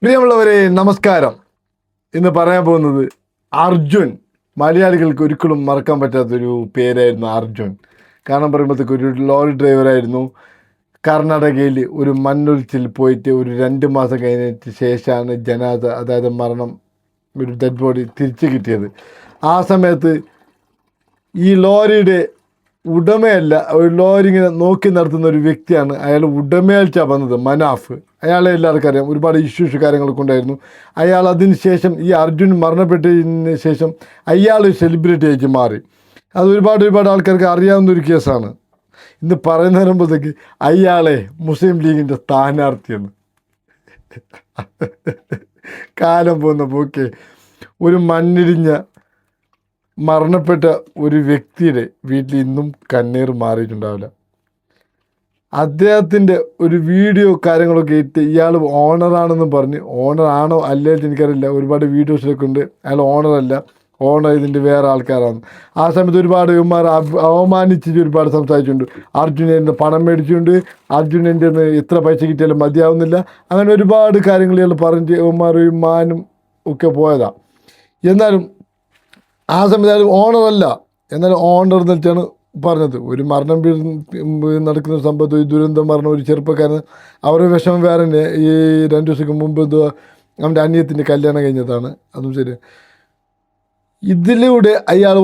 പ്രിയമുള്ളവരെ നമസ്കാരം. ഇന്ന് പറയാൻ പോകുന്നത് അർജുൻ. മലയാളികൾക്ക് ഒരിക്കലും മറക്കാൻ പറ്റാത്തൊരു പേരായിരുന്നു അർജുൻ. കാരണം പറയുമ്പോഴത്തേക്ക് ഒരു ലോറി ഡ്രൈവറായിരുന്നു. കർണാടകയിൽ ഒരു മണ്ണൊലിച്ചിൽ പോയിട്ട് ഒരു 2 മാസം കഴിഞ്ഞിട്ട് ശേഷമാണ് ജനാസ, അതായത് മരണം, ഒരു ഡെഡ് ബോഡി തിരിച്ചു കിട്ടിയത്. ആ സമയത്ത് ഈ ലോറിയുടെ ഉടമയല്ല, ഒരു ലോറി ഇങ്ങനെ നോക്കി നടത്തുന്ന ഒരു വ്യക്തിയാണ്. അയാൾ ഉടമയാഴ്ച വന്നത് മനാഫ്. അയാളെ എല്ലാവർക്കും അറിയാം. ഒരുപാട് ഇഷ്യൂസ് കാര്യങ്ങളൊക്കെ ഉണ്ടായിരുന്നു. അയാൾ അതിന് ശേഷം, ഈ അർജുൻ മരണപ്പെട്ടതിന് ശേഷം അയാൾ സെലിബ്രിറ്റി ആയിട്ട് മാറി. അത് ഒരുപാട് ആൾക്കാർക്ക് അറിയാവുന്ന ഒരു കേസാണ്. ഇന്ന് പറയുന്ന വരുമ്പോഴത്തേക്ക് അയാളെ മുസ്ലിം ലീഗിൻ്റെ സ്ഥാനാർത്ഥിയെന്ന്. കാലം പോകുന്ന പോക്കെ ഒരു മണ്ണിടിഞ്ഞ മരണപ്പെട്ട ഒരു വ്യക്തിയുടെ വീട്ടിൽ ഇന്നും കണ്ണീർ മാറിയിട്ടുണ്ടാവില്ല. അദ്ദേഹത്തിൻ്റെ ഒരു വീഡിയോ കാര്യങ്ങളൊക്കെ ഇട്ട് ഇയാൾ ഓണറാണെന്നും പറഞ്ഞ്, ഓണറാണോ അല്ലേ എനിക്കറിയില്ല, ഒരുപാട് വീഡിയോസിലൊക്കെ ഉണ്ട് അയാൾ ഓണറല്ല, ഓണർ ഇതിൻ്റെ വേറെ ആൾക്കാരാണ്. ആ സമയത്ത് ഒരുപാട് ഇവന്മാർ അവമാനിച്ചിട്ട് ഒരുപാട് സംസാരിച്ചിട്ടുണ്ട്. അർജുനൻ്റെ പണം മേടിച്ചിട്ടുണ്ട്, അർജുനൻ്റെ എത്ര പൈസ കിട്ടിയാലും മതിയാവുന്നില്ല, അങ്ങനെ ഒരുപാട് കാര്യങ്ങൾ ഇയാൾ പറഞ്ഞിട്ട് ഇവന്മാർ മാനും ഒക്കെ പോയതാണ്. എന്നാലും ആ സമയത്ത് ഓണറല്ല, എന്നാലും ഓണർ എന്ന് വെച്ചാണ് പറഞ്ഞത്. ഒരു മരണം നടക്കുന്ന സംഭവത്ത്, ഒരു ദുരന്തം മരണം, ഒരു ചെറുപ്പക്കാരൻ, അവരുടെ വിഷമം വേറെ തന്നെ. ഈ 2 ദിവസത്തിന് മുമ്പ് എന്തോ അവൻ്റെ അനിയത്തിൻ്റെ കല്യാണം കഴിഞ്ഞതാണ്, അതും ശരി. ഇതിലൂടെ അയാൾ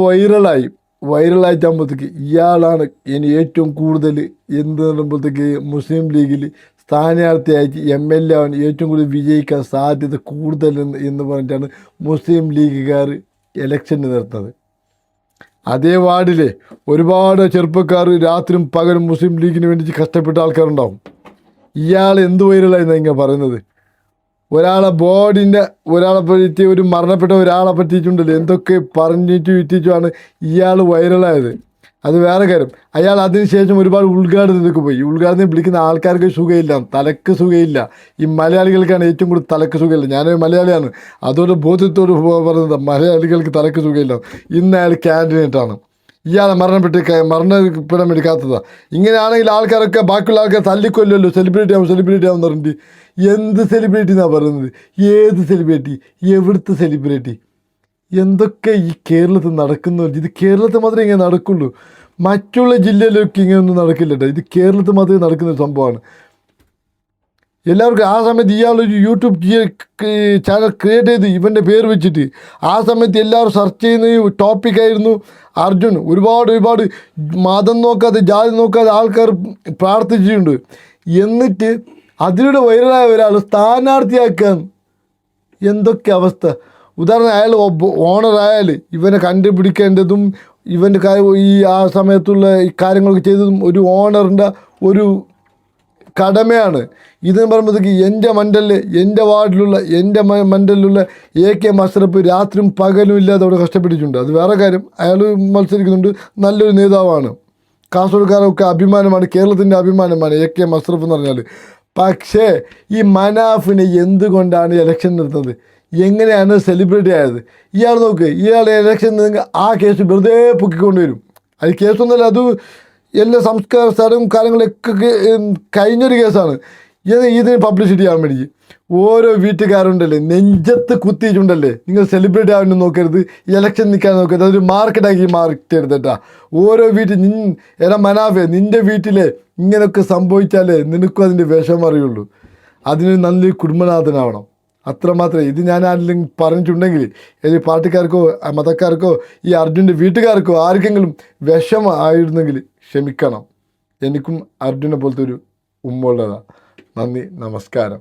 വൈറലായിട്ടാകുമ്പോഴത്തേക്ക് ഇയാളാണ് ഇനി ഏറ്റവും കൂടുതൽ എന്ത് പറയുമ്പോഴത്തേക്ക് മുസ്ലിം ലീഗിൽ സ്ഥാനാർത്ഥിയായിട്ട് MLA ആവാൻ ഏറ്റവും കൂടുതൽ വിജയിക്കാൻ സാധ്യത കൂടുതൽ എന്ന് പറഞ്ഞിട്ടാണ് മുസ്ലിം ലീഗുകാർ ഇലക്ഷന് നിർത്തുന്നത്. അതേ വാർഡിലെ ഒരുപാട് ചെറുപ്പക്കാർ രാത്രിയും പകലും മുസ്ലിം ലീഗിന് വേണ്ടി കഷ്ടപ്പെട്ട ആൾക്കാരുണ്ടാവും. ഇയാൾ എന്ത് വൈറലായിരുന്നു ഇങ്ങനെ പറയുന്നത്? ഒരാളെ പറ്റി, ഒരു മരണപ്പെട്ട ഒരാളെ പറ്റിയിട്ടുണ്ടല്ലോ, എന്തൊക്കെ പറഞ്ഞിട്ടും ഇട്ടിട്ടുമാണ് ഇയാൾ വൈറലായത്. അത് വേറെ കാര്യം. അയാൾ അതിനുശേഷം ഒരുപാട് ഉദ്ഘാടനത്തിലേക്ക് പോയി. ഉദ്ഘാടനം വിളിക്കുന്ന ആൾക്കാർക്ക് സുഖമില്ല, തലക്ക് സുഖമില്ല. ഈ മലയാളികൾക്കാണ് ഏറ്റവും കൂടുതൽ തലക്ക് സുഖമില്ല. ഞാനൊരു മലയാളിയാണ്, അതുകൊണ്ട് ബോധ്യത്തോട് പറയുന്നത് മലയാളികൾക്ക് തലക്ക് സുഖമില്ല. ഇന്ന് അയാൾ ക്യാൻഡിഡേറ്റാണ്. ഇയാളെ മരണപ്പെടാൻ വേണ്ടി കാത്തതാണ്. ഇങ്ങനെയാണെങ്കിൽ ആൾക്കാരൊക്കെ, ബാക്കിയുള്ള ആൾക്കാർ തല്ലിക്കൊല്ലല്ലോ, സെലിബ്രിറ്റി ആവും പറഞ്ഞിട്ട്. എന്ത് സെലിബ്രിറ്റി എന്നാണ് പറയുന്നത്? ഏത് സെലിബ്രിറ്റി? എവിടുത്തെ സെലിബ്രിറ്റി? എന്തൊക്കെ ഈ കേരളത്തിൽ നടക്കുന്നു? ഇത് കേരളത്തിൽ മാത്രമേ ഇങ്ങനെ നടക്കുള്ളൂ, മറ്റുള്ള ജില്ലയിലൊക്കെ ഇങ്ങനെയൊന്നും നടക്കില്ല കേട്ടോ. ഇത് കേരളത്തിൽ മാത്രമേ നടക്കുന്ന സംഭവമാണ്. എല്ലാവർക്കും ആ സമയത്ത് ഇയാളൊരു യൂട്യൂബ് ചാനൽ ക്രിയേറ്റ് ചെയ്ത് ഇവൻ്റെ പേര് വെച്ചിട്ട് ആ സമയത്ത് എല്ലാവരും സെർച്ച് ചെയ്യുന്ന ടോപ്പിക്കായിരുന്നു അർജുൻ. ഒരുപാട് മതം നോക്കാതെ, ജാതി നോക്കാതെ ആൾക്കാർ പ്രാർത്ഥിച്ചിട്ടുണ്ട്. എന്നിട്ട് അതിലൂടെ വൈറലായ ഒരാൾ സ്ഥാനാർത്ഥിയാക്കാൻ എന്തൊക്കെ അവസ്ഥ! ഉദാഹരണം, അയാൾ ഓണറായാൽ ഇവനെ കണ്ടുപിടിക്കേണ്ടതും ഇവൻ്റെ ഈ ആ സമയത്തുള്ള ഈ കാര്യങ്ങളൊക്കെ ചെയ്തതും ഒരു ഓണറിൻ്റെ ഒരു കടമയാണ്. ഇതെന്ന് പറയുമ്പോഴത്തേക്ക് എൻ്റെ വാർഡിലുള്ള, എൻ്റെ മണ്ഡലിലുള്ള AK മഷ്റഫ് രാത്രിയും പകലും ഇല്ലാതെ അവിടെ കഷ്ടപ്പെട്ടിട്ടുണ്ട്. അത് വേറെ കാര്യം. അയാൾ മത്സരിക്കുന്നുണ്ട്, നല്ലൊരു നേതാവാണ്, കാസർഗോഡുകാരൊക്കെ അഭിമാനമാണ്, കേരളത്തിൻ്റെ അഭിമാനമാണ് AK മഷ്റഫ് എന്ന് പറഞ്ഞാൽ. പക്ഷേ ഈ മനാഫിനെ എന്തുകൊണ്ടാണ് ഇലക്ഷൻ നിർത്തുന്നത്? എങ്ങനെയാണ് സെലിബ്രിറ്റി ആയത്? ഇയാൾ നോക്ക്, ഇയാൾ ഇലക്ഷൻ ആ കേസ് വെറുതെ പൊക്കിക്കൊണ്ടുവരും. അത് കേസൊന്നുമല്ല, അത് എല്ലാ സംസ്കാര സ്ഥലവും കാര്യങ്ങളൊക്കെ കഴിഞ്ഞൊരു കേസാണ്. ഇതിന് പബ്ലിസിറ്റി ചെയ്യാൻ വേണ്ടി ഓരോ വീട്ടുകാരുണ്ടല്ലേ നെഞ്ചത്ത് കുത്തിയിട്ടുണ്ടല്ലേ, നിങ്ങൾ സെലിബ്രിറ്റി ആവാൻ നോക്കരുത്, ഇലക്ഷൻ നിൽക്കാൻ നോക്കരുത്, അതൊരു മാർക്കറ്റാക്കി എടുത്തിട്ടാ. ഓരോ വീട്ടിൽ എടാ മനാഫേ, നിൻ്റെ വീട്ടിലെ ഇങ്ങനെയൊക്കെ സംഭവിച്ചാലേ നിനക്കും അതിൻ്റെ വിഷം അറിയുള്ളൂ. അതിന് നല്ലൊരു കുടുംബനാഥനാവണം, അത്രമാത്രമേ. ഇത് ഞാൻ ആരെങ്കിലും പറഞ്ഞിട്ടുണ്ടെങ്കിൽ, ഏത് പാർട്ടിക്കാർക്കോ മതക്കാർക്കോ ഈ അർജുൻ്റെ വീട്ടുകാർക്കോ ആർക്കെങ്കിലും വിഷമായിരുന്നെങ്കിൽ ക്ഷമിക്കണം. എനിക്കും അർജുനെ പോലത്തെ ഒരു ഉമ്മ ഉള്ളതാണ്. നന്ദി, നമസ്കാരം.